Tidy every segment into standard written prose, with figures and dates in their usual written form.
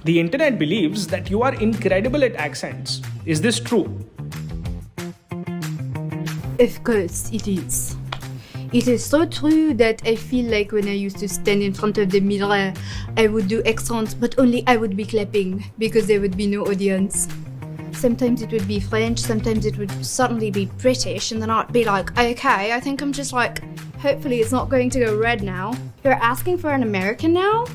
The internet believes that you are incredible at accents. Is this true? Of course, it is. It is so true that I feel like when I used to stand in front of the mirror, I would do accents, but only I would be clapping because there would be no audience. Sometimes it would be French, sometimes it would certainly be British, and then I'd be like, okay, I think I'm just like, hopefully it's not going to go red now. You're asking for an American now?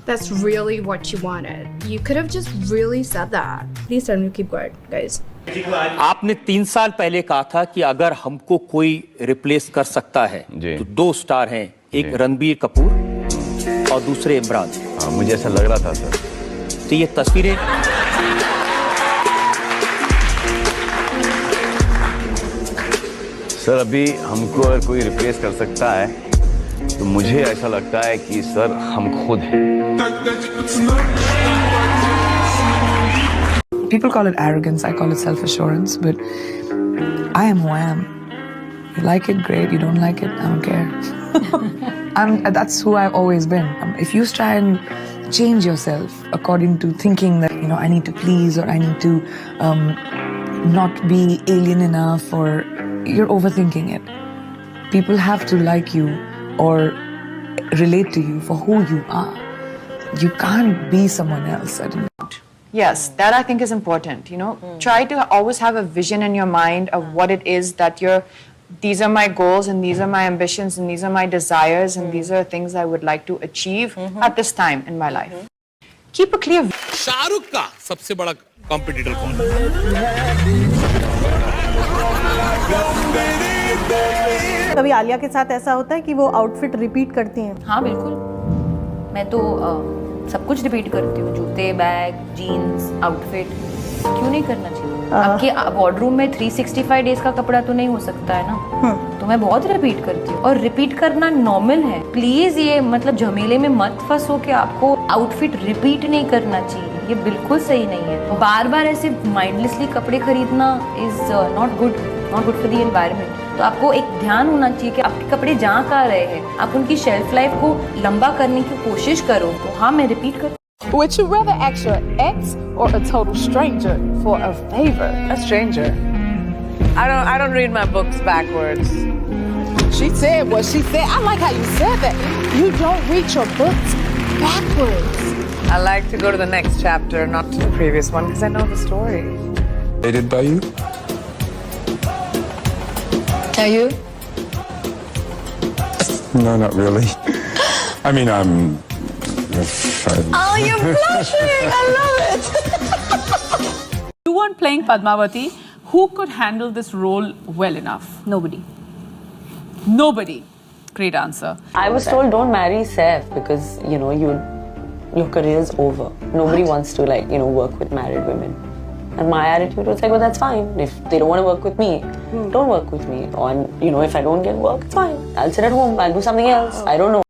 That's really what you wanted. You could have just really said that. Please tell me to keep going, guys. आपने 3 साल पहले कहा था कि अगर हमको कोई replace कर सकता है तो 2 स्टार हैं, एक रणबीर कपूर और दूसरे इमरान। हाँ, मुझे ऐसा लग रहा था सर। तो ये तस्वीरें सर अभी हमको अगर कोई रिप्लेस कर सकता है तो मुझे ऐसा लगता है कि सर हम खुद हैं। People call it arrogance, I call it self-assurance, but I am who I am. You like it, great. You don't like it, I don't care. That's who I've always been. If you try and change yourself according to thinking that, you know, I need to please or I need to not be alien enough, or you're overthinking it. People have to like you or relate to you for who you are. You can't be someone else. Yes, that I think is important, you know. Try to always have a vision in your mind of what it is that these are my goals and these are my ambitions and these are my desires and these are things I would like to achieve at this time in my life. Keep a clear vision. Shahrukh का सबसे बड़ा competitor कौन है? कभी आलिया के साथ ऐसा होता है कि वो आउटफिट रिपीट करती हैं? हाँ बिल्कुल, मैं तो सब कुछ रिपीट करती हूँ, जूते, बैग, जीन्स, आउटफिट। क्यों नहीं करना चाहिए? आपके वार्डरूम में 365 डेज का कपड़ा तो नहीं हो सकता है ना, तो मैं बहुत रिपीट करती हूँ और रिपीट करना नॉर्मल है। प्लीज ये मतलब झमेले में मत फंसो कि आपको आउटफिट रिपीट नहीं करना चाहिए, ये बिल्कुल सही नहीं है। बार बार ऐसे माइंडलेसली कपड़े खरीदना is not good for the environment. तो आपको एक ध्यान होना चाहिए कि आपके कपड़े जहाँ कहाँ रहे हैं, आप उनकी शेल्फ लाइफ को लंबा करने की कोशिश करो। तो हाँ, मैं रिपीट कर। Would you rather ask your ex or a total stranger for a favor? A stranger. I don't read my books backwards. She said what she said. I like how you said that. You don't read your books backwards. I like to go to the next chapter, not to the previous one, because I know the story. Dated by you? Are you? No, not really. I mean, Oh, you're blushing! I love it! You weren't playing Padmavati. Who could handle this role well enough? Nobody. Nobody. Great answer. I was told don't marry Saif because, you know, your career's over. Nobody wants to, like, you know, work with married women. And my attitude was like, well, that's fine. If they don't want to work with me, don't work with me. Or, you know, if I don't get work, it's fine. I'll sit at home. I'll do something else. I don't know.